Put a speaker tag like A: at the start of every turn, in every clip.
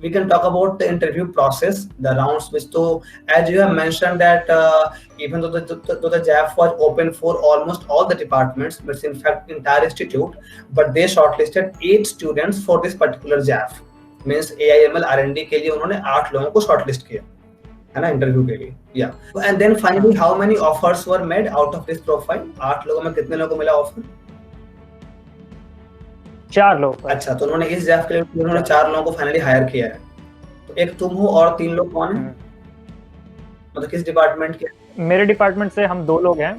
A: we can talk about the interview process, the rounds which, so as you have mentioned that even though the JAF was open for almost all the departments, but in fact entire institute, but they shortlisted 8 students for this particular JAF, means AIML R&D के लिए उन्होंने 8 लोगों को shortlist किया है ना interview के लिए. Yeah and then finally how many offers were made out of this profile? 8 लोगों में कितने लोगों को मिला ऑफर?
B: 4 लोग.
A: अच्छा, तो उन्होंने इस जॉब के लिए उन्होंने 4 लोगों को फाइनली हायर किया है. तो एक तुम हो और 3 लोग कौन हैं? मतलब किस डिपार्टमेंट के?
B: मेरे डिपार्टमेंट से हम 2 लोग हैं.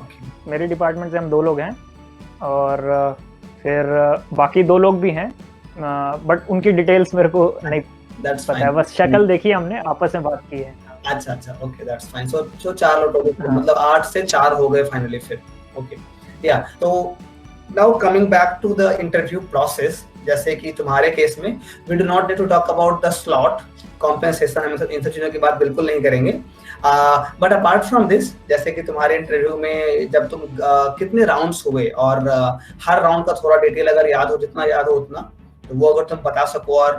B: मेरे डिपार्टमेंट से हम 2 लोग हैं और फिर बाकी 2 लोग भी हैं, बट उनकी डिटेल्स मेरे को नहीं पता है. बस शक्ल देखी हमने, आपस में बात की है.
A: अच्छा, ओके, दैट्स फाइन. सो 4 लोग मतलब 8 से 4 हो गए फाइनली फिर. ओके, या तो now coming back to the interview process, जैसे कि तुम्हारे केस में we do not need to talk about the slot compensation, हम इन सब चीजों की बात बिल्कुल नहीं करेंगे. बट अपार्ट फ्रॉम दिस, जैसे कि तुम्हारे इंटरव्यू में जब तुम कितने राउंड्स हुए और हर राउंड का थोड़ा डिटेल अगर याद हो, जितना याद हो उतना, तो वो अगर तुम बता सको और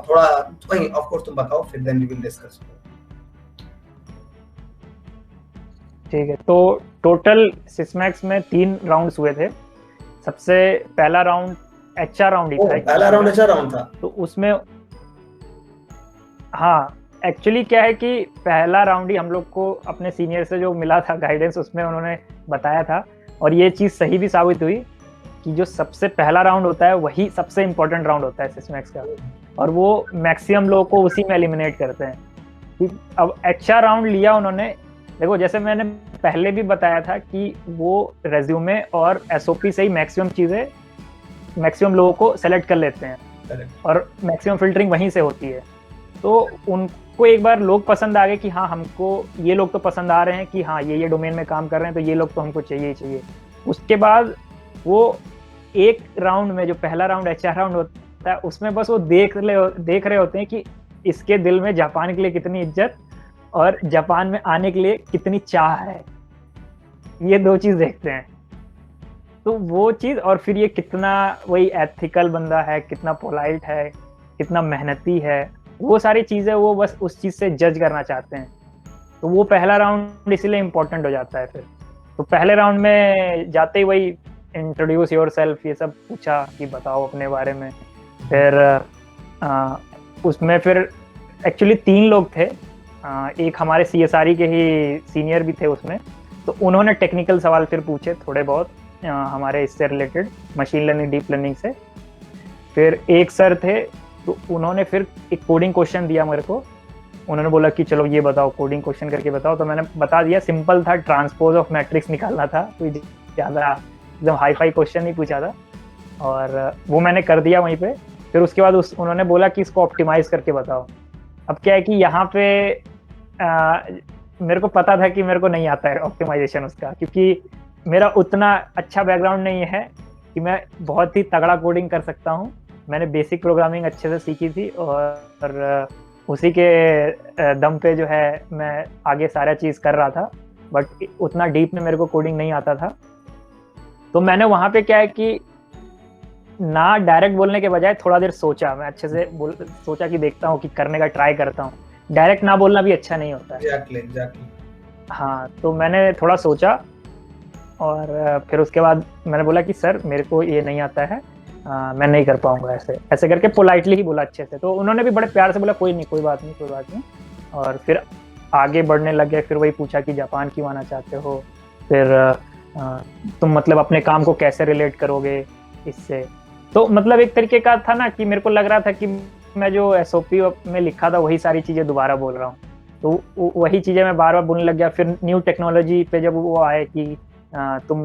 A: थोड़ा वही ऑफ कोर्स तुम बताओ, फिर देन वी विल डिस्कस.
B: ठीक है, तो टोटल सिस्मैक्स में 3 राउंड्स हुए थे. सबसे पहला राउंड एचआर राउंड ही था.
A: पहला राउंड एचआर राउंड था.
B: तो उसमें हाँ, एक्चुअली क्या है कि पहला राउंड ही हम लोग को अपने सीनियर से जो मिला था गाइडेंस, उसमें उन्होंने बताया था, और ये चीज़ सही भी साबित हुई कि जो सबसे पहला राउंड होता है वही सबसे इम्पोर्टेंट राउंड होता है सिस्मैक्स का, और वो मैक्सिमम लोगों को उसी में एलिमिनेट करते हैं. अब एचआर राउंड लिया उन्होंने. देखो, जैसे मैंने पहले भी बताया था कि वो रेज्यूमे और एसओपी से ही मैक्सिमम लोगों को सेलेक्ट कर लेते हैं और मैक्सिमम फिल्टरिंग वहीं से होती है. तो उनको एक बार लोग पसंद आ गए कि हाँ, हमको ये लोग तो पसंद आ रहे हैं कि हाँ, ये डोमेन में काम कर रहे हैं, तो ये लोग तो हमको चाहिए ही चाहिए. उसके बाद वो एक राउंड में, जो पहला राउंड एचआर राउंड होता है, उसमें बस वो देख रहे होते हैं कि इसके दिल में जापान के लिए कितनी इज्जत और जापान में आने के लिए कितनी चाह है. ये 2 चीज देखते हैं. तो वो चीज, और फिर ये कितना वही एथिकल बंदा है, कितना पोलाइट है, कितना मेहनती है, वो सारी चीजें वो बस उस चीज से जज करना चाहते हैं. तो वो पहला राउंड इसीलिए इम्पोर्टेंट हो जाता है. फिर तो पहले राउंड में जाते ही वही इंट्रोड्यूस योरसेल्फ, ये सब पूछा कि बताओ अपने बारे में. फिर उसमें फिर एक्चुअली 3 लोग थे. एक हमारे सीएसआरई के ही सीनियर भी थे उसमें, तो उन्होंने टेक्निकल सवाल फिर पूछे थोड़े बहुत हमारे इससे related, machine learning, deep learning से. फिर एक सर थे, तो उन्होंने फिर एक कोडिंग क्वेश्चन दिया मेरे को. उन्होंने बोला कि चलो ये बताओ, कोडिंग क्वेश्चन करके बताओ. तो मैंने बता दिया. सिंपल था, ट्रांसपोज ऑफ मैट्रिक्स निकालना था, कोई ज़्यादा एकदम हाई फाई क्वेश्चन नहीं पूछा था, और वो मैंने कर दिया वहीं पे. फिर उसके बाद उन्होंने बोला कि इसको ऑप्टिमाइज करके बताओ. अब क्या है कि यहाँ पे मेरे को पता था कि मेरे को नहीं आता है ऑप्टिमाइजेशन उसका, क्योंकि मेरा उतना अच्छा बैकग्राउंड नहीं है कि मैं बहुत ही तगड़ा कोडिंग कर सकता हूँ. मैंने बेसिक प्रोग्रामिंग अच्छे से सीखी थी, और उसी के दम पे जो है मैं आगे सारा चीज़ कर रहा था, बट उतना डीप में मेरे को कोडिंग नहीं आता था. तो मैंने वहाँ पे क्या है कि ना डायरेक्ट बोलने के बजाय थोड़ा देर सोचा. मैं अच्छे से सोचा कि देखता हूँ कि करने का ट्राई करता हूँ. डायरेक्ट ना बोलना भी अच्छा नहीं होता है.
A: Exactly.
B: हाँ, तो मैंने थोड़ा सोचा, और फिर उसके बाद मैंने बोला कि सर मेरे को ये नहीं आता है, मैं नहीं कर पाऊंगा. ऐसे करके पोलाइटली ही बोला अच्छे से. तो उन्होंने भी बड़े प्यार से बोला कोई नहीं, कोई बात नहीं. और फिर आगे बढ़ने लगे. फिर वही पूछा कि जापान क्यों आना चाहते हो, फिर तुम मतलब अपने काम को कैसे रिलेट करोगे इससे. तो मतलब एक तरीके का था ना कि मेरे को लग रहा था कि मैं जो एसओपी में लिखा था वही सारी चीज़ें दोबारा बोल रहा हूँ. तो वही चीज़ें मैं बार बार बोलने लग गया. फिर न्यू टेक्नोलॉजी पे जब वो आए कि तुम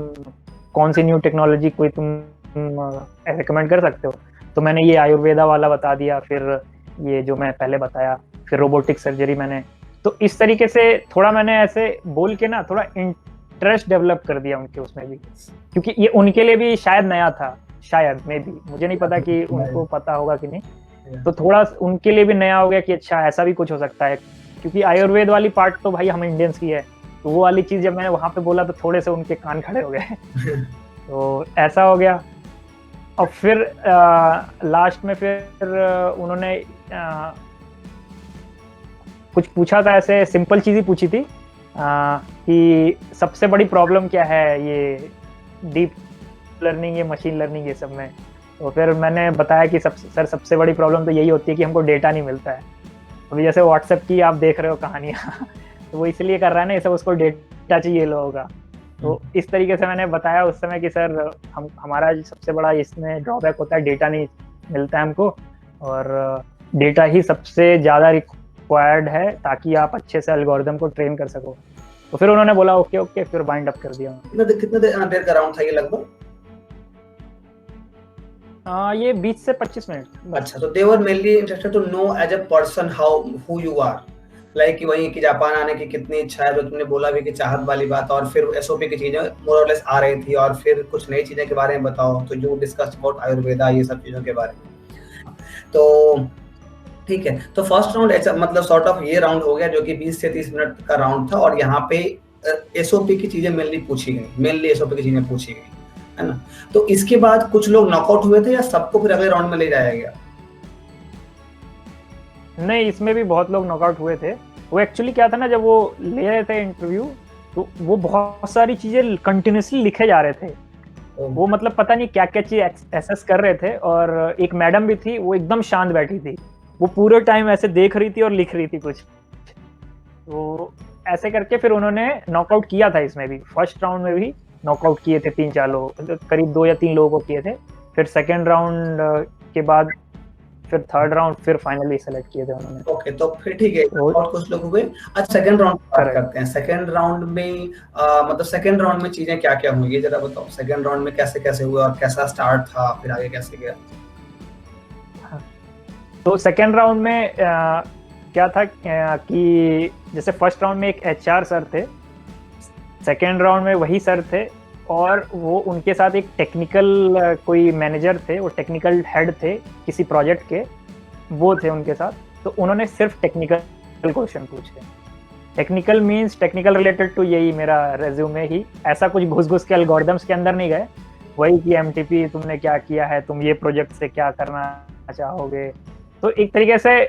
B: कौन सी न्यू टेक्नोलॉजी कोई तुम रिकमेंड कर सकते हो, तो मैंने ये आयुर्वेदा वाला बता दिया. फिर ये जो मैं पहले बताया, फिर रोबोटिक सर्जरी मैंने. तो इस तरीके से थोड़ा मैंने ऐसे बोल के ना थोड़ा इंटरेस्ट डेवलप कर दिया उनके उसमें भी, क्योंकि ये उनके लिए भी शायद नया था. शायद में भी, मुझे नहीं पता कि उनको पता होगा कि नहीं. तो थोड़ा उनके लिए भी नया हो गया कि अच्छा ऐसा भी कुछ हो सकता है, क्योंकि आयुर्वेद वाली पार्ट तो भाई हम इंडियंस की है. तो वो वाली चीज़ जब मैंने वहाँ पे बोला तो थोड़े से उनके कान खड़े हो गए. तो ऐसा हो गया. और फिर लास्ट में फिर उन्होंने कुछ पूछा था, ऐसे सिंपल चीज़ ही पूछी थी कि सबसे बड़ी प्रॉब्लम क्या है ये डीप लर्निंग, ये मशीन लर्निंग, ये सब में। तो फिर मैंने बताया कि सर सबसे बड़ी प्रॉब्लम तो यही होती है कि हमको डेटा नहीं मिलता है। अभी जैसे व्हाट्सएप की आप देख रहे हो कहानियाँ तो वो इसलिए कर रहा है ना, ये सब उसको डेटा चाहिए लोगों का। तो इस तरीके से मैंने बताया उस समय कि सर हमारा सबसे बड़ा इसमें ड्रॉबैक होता है, डेटा नहीं मिलता है हमको, और डेटा ही सबसे ज़्यादा रिक्वायर्ड है ताकि आप अच्छे से एल्गोरिदम को ट्रेन कर सको। तो फिर उन्होंने बोला ओके ओके, फिर वाइंड अप कर दिया।
A: कितने देर का राउंड था ये लगभग?
B: ये 20 से 25 मिनट।
A: अच्छा, तो they were mainly interested to know as a person how who you are, like कि वही कि जापान आने की कितनी इच्छा है, जो तुमने बोला भी कि चाहत वाली बात, और फिर एसओपी की चीजें मोर और लेस आ रही थी, और फिर कुछ नई चीजें के बारे में बताओ, तो यू डिस्कस अबाउट आयुर्वेदा, ये सब चीजों के बारे में। तो ठीक है, तो फर्स्ट राउंड ऐसा मतलब सॉर्ट ऑफ ये राउंड हो गया जो कि 20 से 30 मिनट का राउंड था, और यहाँ पे एसओपी की चीजें मेनली पूछी गई, मेनली एसओपी की चीजें पूछी गई, है ना। तो इसके बाद कुछ लोग नॉकआउट हुए थे या सबको फिर अगले राउंड में ले जाया गया?
B: नहीं, इसमें भी बहुत लोग नॉकआउट हुए थे। वो एक्चुअली क्या था ना, जब वो ले रहे थे इंटरव्यू तो वो बहुत सारी चीजें कंटिन्यूसली लिखे जा रहे थे। वो मतलब पता नहीं क्या क्या चीज एसेस कर रहे थे, और एक मैडम भी थी, वो एकदम शांत बैठी थी, वो पूरे टाइम ऐसे देख रही थी और लिख रही थी कुछ। तो ऐसे करके फिर उन्होंने नॉकआउट किया था, इसमें भी फर्स्ट राउंड में भी नॉकआउट किए थे 3-4 लोग, करीब 2 या 3 लोगों को किए थे। फिर सेकेंड राउंड के बाद फिर थर्ड राउंड फिर फाइनली सेलेक्ट किए थे उन्होंने।
A: ओके, तो फिर ठीक है, और कुछ लोग हुए। अच्छा, सेकंड राउंड की बात करते हैं। सेकंड राउंड में मतलब सेकंड राउंड में चीजें क्या क्या हुई, ये जरा बताओ। सेकंड राउंड में कैसे कैसे हुआ और कैसा स्टार्ट था, फिर आगे कैसे गया?
B: तो सेकंड राउंड में क्या था कि जैसे फर्स्ट राउंड में एक एचआर सर थे, सेकेंड राउंड में वही सर थे, और वो उनके साथ एक टेक्निकल कोई मैनेजर थे, वो टेक्निकल हेड थे किसी प्रोजेक्ट के, वो थे उनके साथ। तो उन्होंने सिर्फ टेक्निकल क्वेश्चन पूछे। Technical means technical related to यही मेरा रेज्यूमे ही, ऐसा कुछ घुस घुस के एल्गोरिदम्स के अंदर नहीं गए। वही कि एमटीपी तुमने क्या किया है, तुम ये प्रोजेक्ट से क्या करना चाहोगे। तो एक तरीके से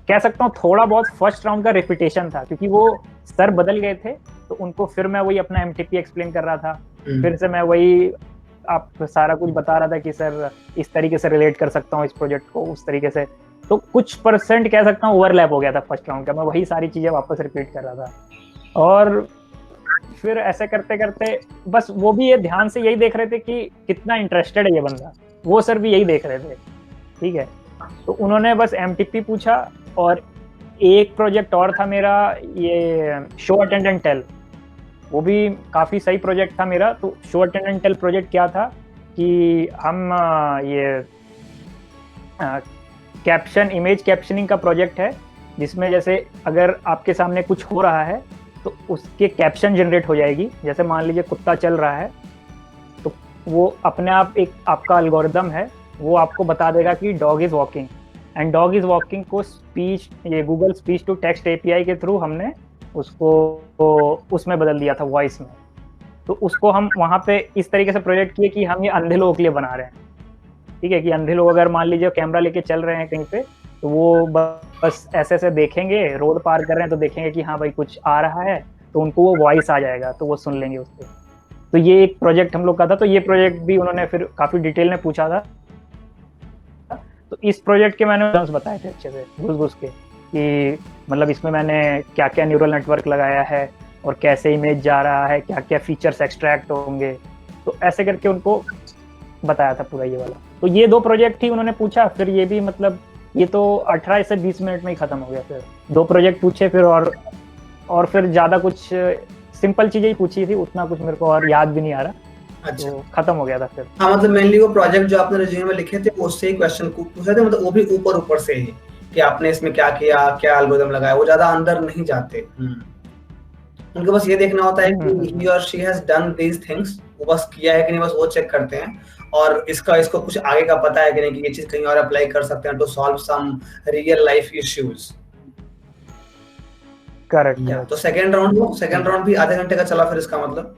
B: कह सकता हूँ थोड़ा बहुत फर्स्ट राउंड का रिपीटेशन था, क्योंकि वो सर बदल गए थे, तो उनको फिर मैं वही अपना एमटीपी एक्सप्लेन कर रहा था। फिर से मैं वही आप सारा कुछ बता रहा था कि सर इस तरीके से रिलेट कर सकता हूँ इस प्रोजेक्ट को, उस तरीके से। तो कुछ परसेंट कह सकता हूँ ओवरलैप हो गया था फर्स्ट राउंड का, मैं वही सारी चीजें वापस रिपीट कर रहा था। और फिर ऐसे करते करते बस वो भी ये ध्यान से यही देख रहे थे कि कितना इंटरेस्टेड है ये बंदा, वो सर भी यही देख रहे थे। ठीक है, तो उन्होंने बस एमटीपी पूछा, और एक प्रोजेक्ट और था मेरा, ये शो अटेंड एंड टेल, वो भी काफ़ी सही प्रोजेक्ट था मेरा। तो show attend and tell project क्या था कि हम ये कैप्शन, इमेज कैप्शनिंग का प्रोजेक्ट है, जिसमें जैसे अगर आपके सामने कुछ हो रहा है तो उसके कैप्शन जनरेट हो जाएगी। जैसे मान लीजिए कुत्ता चल रहा है, तो वो अपने आप एक आपका एल्गोरिदम है, वो आपको बता देगा कि dog is walking, and dog is walking को स्पीच, ये Google speech to text API के थ्रू हमने उसको उसमें बदल दिया था, वॉइस में। तो उसको हम वहाँ पे इस तरीके से प्रोजेक्ट किए कि हम ये अंधे लोगों के लिए बना रहे हैं। ठीक है, कि अंधे लोग अगर मान लीजिए कैमरा लेके चल रहे हैं कहीं पे, तो वो बस ऐसे ऐसे देखेंगे, रोड पार कर रहे हैं तो देखेंगे कि हाँ भाई कुछ आ रहा है, तो उनको वो वॉइस आ जाएगा, तो वो सुन लेंगे उसको। तो ये एक प्रोजेक्ट हम लोग का था। तो ये प्रोजेक्ट भी उन्होंने फिर काफ़ी डिटेल में पूछा था। तो इस प्रोजेक्ट के मैंने बताए थे अच्छे से घुस घुस के, कि मतलब इसमें मैंने क्या क्या न्यूरल नेटवर्क लगाया है, और कैसे इमेज जा रहा है, क्या क्या फीचर्स एक्सट्रैक्ट होंगे। तो ऐसे करके उनको बताया था पूरा ये वाला। तो ये 2 प्रोजेक्ट ही उन्होंने पूछा। फिर ये भी मतलब ये तो 18 से 20 मिनट में ही खत्म हो गया। फिर 2 प्रोजेक्ट पूछे फिर, और फिर ज़्यादा कुछ सिंपल चीज़ें ही पूछी थी, उतना कुछ मेरे को और याद भी नहीं आ रहा। अच्छा, तो खत्म हो गया था फिर।
A: हाँ, मतलब मेनली वो प्रोजेक्ट जो आपने रिज्यूमे में लिखे थे उससे ही क्वेश्चन पूछे थे, मतलब वो भी ऊपर ऊपर से ही कि आपने इसमें क्या किया, क्या एल्गोरिथम लगाया, वो ज्यादा अंदर नहीं जाते। उनको बस ये देखना होता है कि he or she has done these things, वो बस किया है कि नहीं, बस वो चेक करते हैं। और इसको कुछ आगे का पता है कि नहीं, कि ये चीज कहीं और अप्लाई कर सकते हैं to solve some real life issues.
B: Correct.
A: तो सेकंड राउंड भी आधे घंटे का चला फिर, इसका मतलब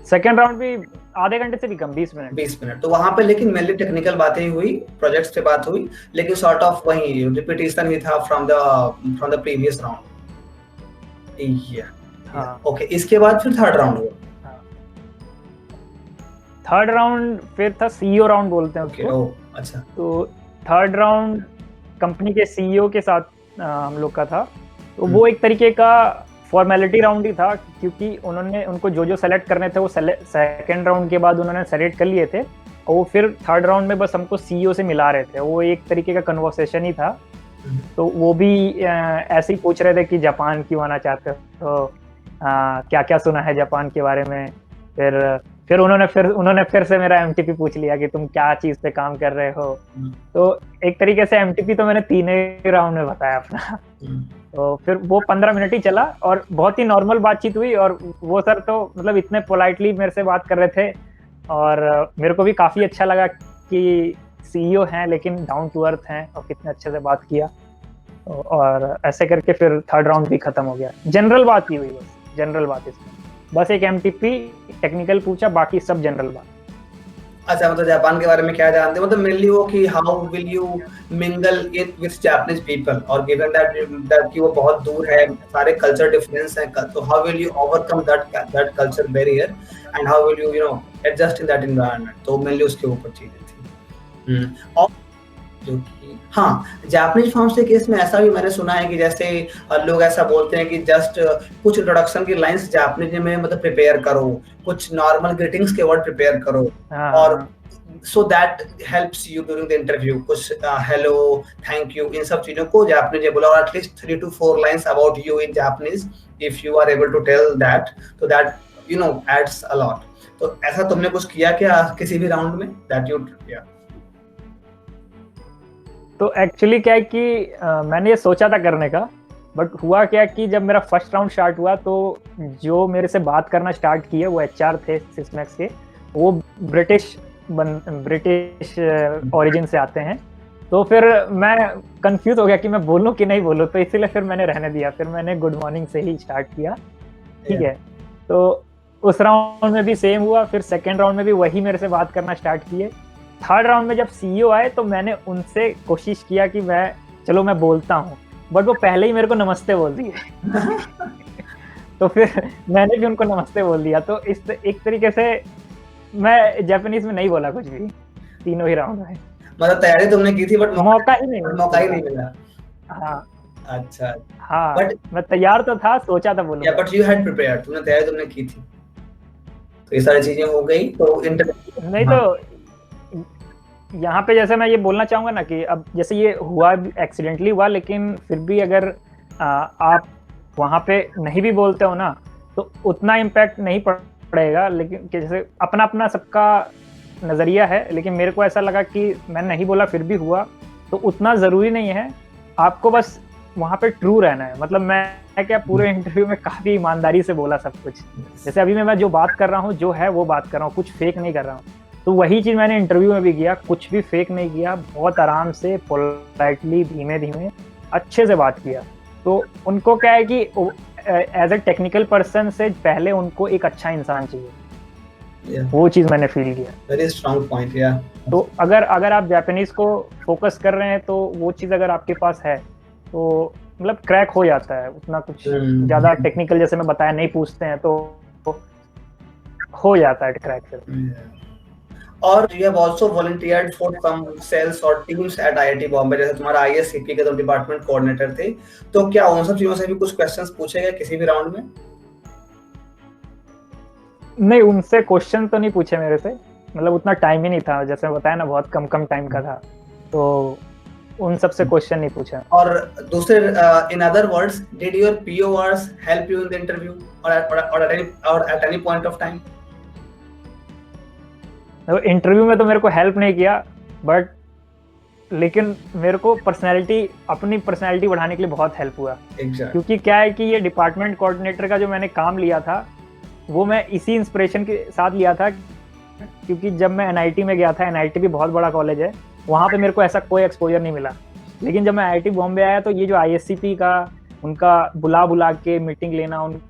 B: सेकेंड राउंड भी आधे घंटे से भी कम, 20 मिनट।
A: 20 मिनट। तो वहां पे लेकिन मेनली टेक्निकल बातें ही हुई, प्रोजेक्ट्स पे बात हुई, लेकिन सॉर्ट ऑफ वही रिपीटिशन ही था फ्रॉम द प्रीवियस राउंड।
B: हाँ
A: ओके, इसके बाद फिर थर्ड राउंड हुआ।
B: थर्ड राउंड फिर था सीईओ राउंड बोलते हैं उसको।
A: अच्छा।
B: तो थर्ड राउंड कंपनी के सीईओ के साथ हम लोग का था। तो वो एक तरीके का फॉर्मेलिटी राउंड ही था, क्योंकि उनको जो सेलेक्ट करने थे वो सेकेंड राउंड के बाद उन्होंने सेलेक्ट कर लिए थे, और वो फिर थर्ड राउंड में बस हमको सीईओ से मिला रहे थे। वो एक तरीके का कन्वर्सेशन ही था। तो वो भी ऐसे ही पूछ रहे थे कि जापान क्यों आना चाहते हो, तो क्या क्या सुना है जापान के बारे में। फिर उन्होंने फिर से मेरा एमटीपी पूछ लिया कि तुम क्या चीज पे काम कर रहे हो। तो एक तरीके से एमटीपी तो मैंने तीनों राउंड में बताया अपना। तो फिर वो 15 मिनट ही चला और बहुत ही नॉर्मल बातचीत हुई। और वो सर तो मतलब इतने पोलाइटली मेरे से बात कर रहे थे, और मेरे को भी काफी अच्छा लगा कि सीईओ हैं लेकिन डाउन टू अर्थ हैं, और कितने अच्छे से बात किया। और ऐसे करके फिर थर्ड राउंड भी खत्म हो गया। जनरल बात ही हुई, बस जनरल बात इसमें, बस एक एमटीपी टेक्निकल पूछा, बाकी सब जनरल बात।
A: अच्छा, मतलब जापान के बारे में क्या जानते हो, मतलब मेनली वो कि how will you mingle it with Japanese people, और गिवन दैट कि वो बहुत दूर है, सारे कल्चर डिफरेंस हैं, तो how will you overcome that culture barrier and how will you adjust in that environment. तो मेनली उसके ऊपर चीजें थी। और जो कि हाँ, जापानीज फॉर्म्स के केस में ऐसा भी मैंने सुना है कि जैसे लोग ऐसा बोलते हैं कि जस्ट कुछ इंट्रोडक्शन की लाइंस जापानीज में मतलब प्रिपेयर करो, कुछ नॉर्मल ग्रीटिंग्स के वर्ड प्रिपेयर करो, और so that helps you during the interview. कुछ हेलो, थैंक यू, इन सब चीजों को जापानीज में बोला, और at least 3 to 4 lines about you in Japanese if you are able to tell that, तो दैट एड्स अ लॉट। तो ऐसा तुमने कुछ किया क्या किसी भी राउंड में दैट यू किया?
B: तो एक्चुअली क्या है कि मैंने ये सोचा था करने का, बट हुआ क्या कि जब मेरा फर्स्ट राउंड स्टार्ट हुआ तो जो मेरे से बात करना स्टार्ट किए वो एचआर थे सिस्मैक्स के। वो ब्रिटिश ओरिजिन से आते हैं। तो फिर मैं कंफ्यूज हो गया कि मैं बोलूं कि नहीं बोलूं, तो इसीलिए फिर मैंने रहने दिया। फिर मैंने गुड मॉर्निंग से ही स्टार्ट किया, ठीक है। तो उस राउंड में भी सेम हुआ। फिर सेकेंड राउंड में भी वही मेरे से बात करना स्टार्ट किए। थर्ड राउंड में जब सीईओ आए तो मैंने उनसे कोशिश किया कि चलो मैं बोलता हूँ, बट वो पहले ही मेरे को नमस्ते बोल दिए। तो फिर मैंने भी उनको नमस्ते बोल दिया। तो इस एक तरीके से मैं जापानीज में नहीं बोला कुछ भी तीनों ही राउंड में।
A: मतलब तैयारी तुमने की थी बट
B: मौका ही नहीं मिला।
A: हाँ, अच्छा।
B: हाँ, बट मैं तैयार तो था, सोचा था बोलूंगा।
A: बट यू हैड प्रिपेयर्ड, तुमने की थी, तो ये सारी चीजें हो गई। तो इंटरव्यू
B: नहीं, तो यहाँ पे जैसे मैं ये बोलना चाहूंगा ना कि अब जैसे ये हुआ एक्सीडेंटली हुआ, लेकिन फिर भी अगर आप वहाँ पे नहीं भी बोलते हो ना तो उतना इम्पैक्ट नहीं पड़ेगा। लेकिन जैसे अपना अपना सबका नजरिया है, लेकिन मेरे को ऐसा लगा कि मैं नहीं बोला फिर भी हुआ, तो उतना जरूरी नहीं है। आपको बस वहाँ पे ट्रू रहना है। मतलब मैं क्या पूरे इंटरव्यू में काफी ईमानदारी से बोला सब कुछ। जैसे अभी मैं जो बात कर रहा हूँ जो है वो बात कर रहा हूँ, कुछ फेक नहीं कर रहा हूँ। तो वही चीज मैंने इंटरव्यू में भी किया, कुछ भी फेक नहीं किया, बहुत आराम से पोलाइटली धीमे धीमे अच्छे से बात किया। तो उनको क्या है कि एज ए टेक्निकल पर्सन से पहले उनको एक अच्छा इंसान चाहिए। वो चीज मैंने फील किया।
A: Very strong point. या
B: तो अगर आप जापानीज को फोकस कर रहे हैं तो वो चीज अगर आपके पास है तो मतलब क्रैक हो जाता है। उतना कुछ ज्यादा टेक्निकल जैसे मैं बताया नहीं पूछते हैं तो हो जाता है क्रैक फिर।
A: और you have also volunteered for some cells or teams at IIT Bombay, जैसे तुम्हारा ISCP के तुम डिपार्टमेंट कोऑर्डिनेटर थे, तो क्या उन सब चीजों से भी कुछ क्वेश्चंस पूछे गए किसी भी राउंड में?
B: नहीं, उनसे क्वेश्चन तो नहीं पूछे मेरे से, मतलब उतना टाइम ही नहीं था। जैसे मैं बताया ना बहुत कम टाइम का था, तो उन सब से क्वेश्चन नहीं पूछा।
A: और दूसरे in other words, did your PORs help you in the interview और at any point of time?
B: Interview में तो मेरे को हेल्प नहीं किया, बट लेकिन मेरे को अपनी पर्सनैलिटी बढ़ाने के लिए बहुत हेल्प हुआ। क्योंकि क्या है कि ये डिपार्टमेंट कोऑर्डिनेटर का जो मैंने काम लिया था वो मैं इसी इंस्पिरेशन के साथ लिया था। क्योंकि जब मैं NIT में गया था, NIT भी बहुत बड़ा कॉलेज है, वहाँ पे मेरे को ऐसा कोई एक्सपोजर नहीं मिला। लेकिन जब मैं IIT बॉम्बे आया तो ये जो ISCP का उनका बुला के मीटिंग लेना, उन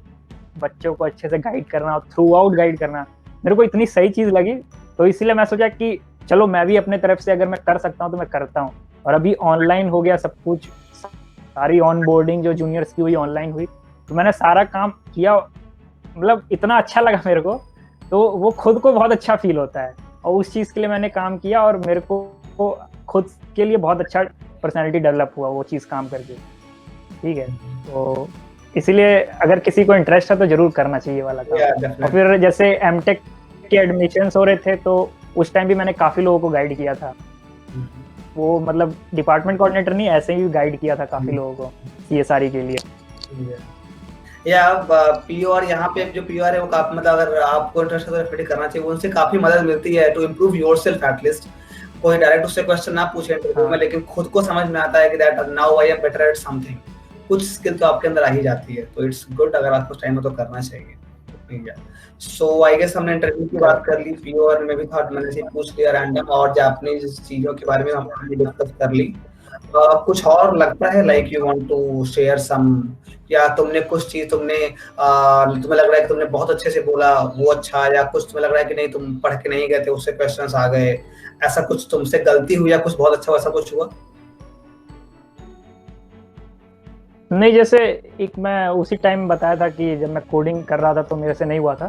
B: बच्चों को अच्छे से गाइड करना, थ्रू आउट गाइड करना, मेरे को इतनी सही चीज लगी, तो इसलिए मैं सोचा कि चलो मैं भी अपने तरफ से अगर मैं कर सकता हूँ तो मैं करता हूँ। और अभी ऑनलाइन हो गया सब कुछ, सारी ऑन बोर्डिंग जो जूनियर्स की हुई ऑनलाइन हुई, तो मैंने सारा काम किया, मतलब इतना अच्छा लगा मेरे को, तो वो खुद को बहुत अच्छा फील होता है, और उस चीज़ के लिए मैंने काम किया और मेरे को खुद के लिए बहुत अच्छा पर्सनैलिटी डेवलप हुआ वो चीज़ काम करके। ठीक है, तो इसीलिए अगर किसी को इंटरेस्ट है तो जरूर करना चाहिए वाला काम। और फिर जैसे एमटेक के एडमिशन्स हो रहे थे तो उस टाइम भी मैंने काफ़ी लोगों को गाइड किया था, वो मतलब डिपार्टमेंट कोऑर्डिनेटर नहीं, ऐसे ही गाइड किया था काफ़ी लोगों को CSRE के लिए।
A: या पीओआर, यहाँ पे जो पीओआर है वो काफी, मतलब अगर आपको इंटरेस्ट है तो करना चाहिए, उनसे काफी मदद मिलती है टू इम्प्रूव योरसेल्फ एटलीस्ट। कोई डायरेक्ट उससे क्वेश्चन ना पूछे इंटरव्यू में, लेकिन खुद को समझ में आता है कि that now I am better at something, कुछ स्किल तो आपके अंदर आ ही जाती है, तो इट्स गुड, अगर आपको टाइम हो तो करना चाहिए। सो आई गेस हमने इंटरव्यू की बात कर ली, पीओआर में भी थॉट मैंने से पूछ लिया रैंडम, और जापानीज चीजों के बारे में हमने डिस्कस कर ली। कुछ और लगता है like you want to share some, या तुमने कुछ चीज तुम्हें लग रहा है कि तुमने बहुत अच्छे से बोला वो अच्छा, या कुछ तुम्हें लग रहा है कि नहीं तुम पढ़ के नहीं गए थे उससे क्वेश्चंस आ गए, ऐसा कुछ तुमसे गलती हुई या कुछ बहुत अच्छा वैसा कुछ हुआ?
B: नहीं, जैसे एक मैं उसी टाइम बताया था कि जब मैं कोडिंग कर रहा था तो मेरे से नहीं हुआ था,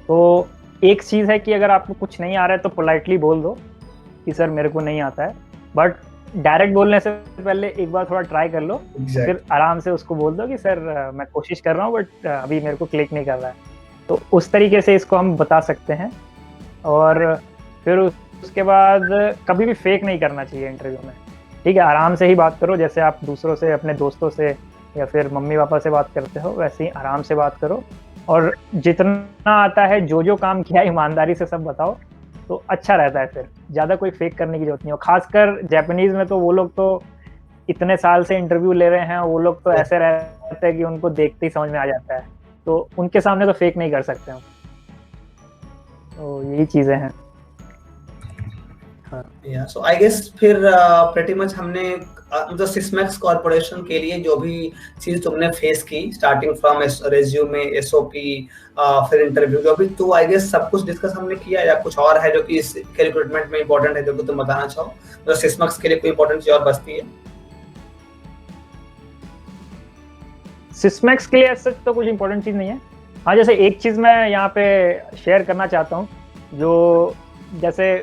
B: तो एक चीज़ है कि अगर आपको कुछ नहीं आ रहा है तो पोलाइटली बोल दो कि सर मेरे को नहीं आता है, बट डायरेक्ट बोलने से पहले एक बार थोड़ा ट्राई कर लो, फिर आराम से उसको बोल दो कि सर मैं कोशिश कर रहा हूँ बट अभी मेरे को क्लिक नहीं कर रहा है, तो उस तरीके से इसको हम बता सकते हैं। और फिर उसके बाद कभी भी फेक नहीं करना चाहिए इंटरव्यू में, ठीक है, आराम से ही बात करो, जैसे आप दूसरों से, अपने दोस्तों से या फिर मम्मी पापा से बात करते हो वैसे ही आराम से बात करो, और जितना आता है जो जो काम किया ईमानदारी से सब बताओ, तो अच्छा रहता है, फिर ज़्यादा कोई फेक करने की जरूरत नहीं हो। खासकर जापानीज़ में तो वो लोग तो इतने साल से इंटरव्यू ले रहे हैं, वो लोग तो ऐसे रहते हैं कि उनको देखते ही समझ में आ जाता है, तो उनके सामने तो फेक नहीं कर सकते हम, तो यही चीज़ें हैं।
A: या सो आई गेस फिर प्रीटी मच हमने मतलब सिस्मैक्स कॉर्पोरेशन के लिए जो भी चीज तुमने फेस की, स्टार्टिंग फ्रॉम रेज्यूमे, एसओपी, फिर इंटरव्यू, जो भी, तो आई गेस सब कुछ डिस्कस हमने किया, या कुछ और है जो कि इस रिक्रूटमेंट में इंपॉर्टेंट है जो कि तुम बताना चाहो, मतलब सिस्मैक्स के लिए कोई इंपॉर्टेंट चीज और बचती है?
B: सिस्मैक्स के लिए ऐसा तो कुछ इंपॉर्टेंट चीज नहीं है। हाँ, जैसे एक चीज मैं यहाँ पे शेयर करना चाहता हूँ, जो जैसे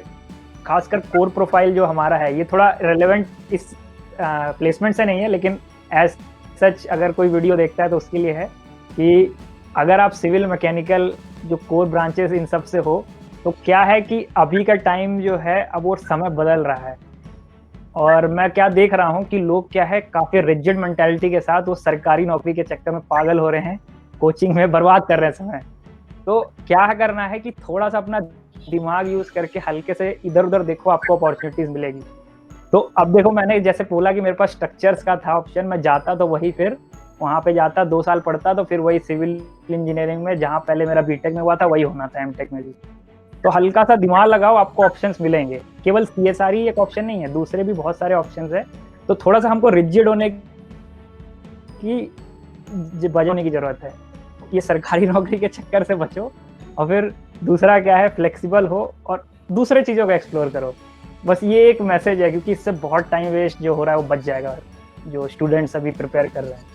B: खासकर कोर प्रोफाइल जो हमारा है, ये थोड़ा रिलेवेंट इस प्लेसमेंट से नहीं है, लेकिन एज सच अगर कोई वीडियो देखता है तो उसके लिए है कि अगर आप सिविल, मैकेनिकल, जो कोर ब्रांचेस इन सब से हो, तो क्या है कि अभी का टाइम जो है अब वो समय बदल रहा है, और मैं क्या देख रहा हूँ कि लोग क्या है काफ़ी रिजिड मेंटालिटी के साथ वो सरकारी नौकरी के चक्कर में पागल हो रहे हैं, कोचिंग में बर्बाद कर रहे हैं समय। तो क्या करना है कि थोड़ा सा अपना दिमाग यूज करके हल्के से इधर उधर देखो, आपको अपॉर्चुनिटीज मिलेगी। तो अब देखो, मैंने जैसे बोला कि मेरे पास स्ट्रक्चर्स का था ऑप्शन, मैं जाता तो वही, फिर वहाँ पे जाता 2 साल पढ़ता तो फिर वही सिविल इंजीनियरिंग में, जहाँ पहले मेरा बीटेक में हुआ था वही होना था एमटेक में भी। तो हल्का सा दिमाग लगाओ, आपको ऑप्शंस मिलेंगे, केवल CSRE एक ऑप्शन नहीं है, दूसरे भी बहुत सारे ऑप्शंस है। तो थोड़ा सा हमको रिजिड होने की बचने की जरूरत है, ये सरकारी नौकरी के चक्कर से बचो, और फिर दूसरा क्या है, फ्लेक्सिबल हो और दूसरे चीज़ों को एक्सप्लोर करो। बस ये एक मैसेज है, क्योंकि इससे बहुत टाइम वेस्ट जो हो रहा है वो बच जाएगा, जो स्टूडेंट्स अभी प्रिपेयर कर रहे हैं।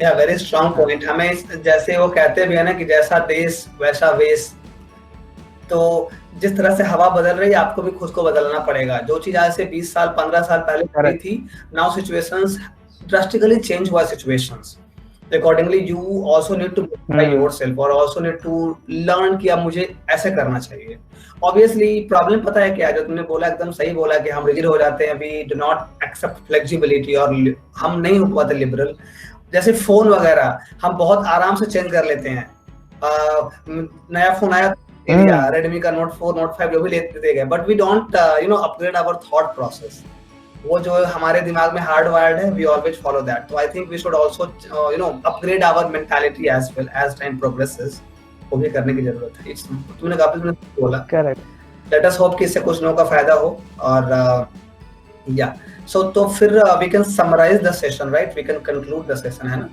A: या वेरी स्ट्रांग पॉइंट। हमें जैसे वो कहते भी है ना कि जैसा देश वैसा वेश, तो जिस तरह से हवा बदल रही है आपको भी खुद को बदलना पड़ेगा। जो चीज आज से 20 साल 15 साल पहले करी थी, नाउ सिचुएशंस ड्रास्टिकली चेंज हुआ situations, accordingly you also need to modify yourself और also need to learn कि अब मुझे ऐसे करना चाहिए। Obviously प्रॉब्लम पता है क्या, जो तुमने बोला एकदम सही बोला कि हम रिजिड हो जाते हैं, we do not accept flexibility, और हम नहीं हो पाते लिबरल। जैसे फोन वगैरह हम बहुत आराम से चेंज कर लेते हैं, नया फोन आया रेडमी का Note 4 Note 5 जो भी लेते गए, but we don't upgrade our thought process. वो जो हमारे दिमाग में हार्ड वायर्ड है, वी ऑलवेज फॉलो दैट। तो I think we should also upgrade our mentality as well as time progresses, वो भी करने की जरूरत है। तुमने काफी बोला, करेक्ट। लेट अस होप कि इससे कुछ लोगों का फायदा हो। और या सो तो फिर we can summarise the session, right, we can conclude the session, है ना?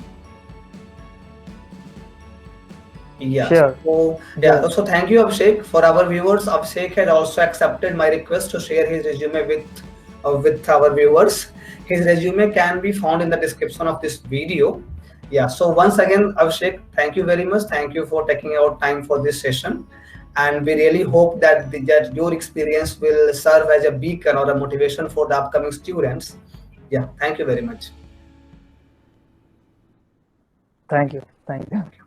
A: Yeah.
B: Sure.
A: So yeah. So thank you, Abhishek. For our viewers, Abhishek has also accepted my request to share his resume with our viewers. His resume can be found in the description of this video. Yeah. So once again, Abhishek, thank you very much. Thank you for taking out time for this session, and we really hope that that your experience will serve as a beacon or a motivation for the upcoming students. Yeah. Thank you very much.
B: Thank you. Thank you.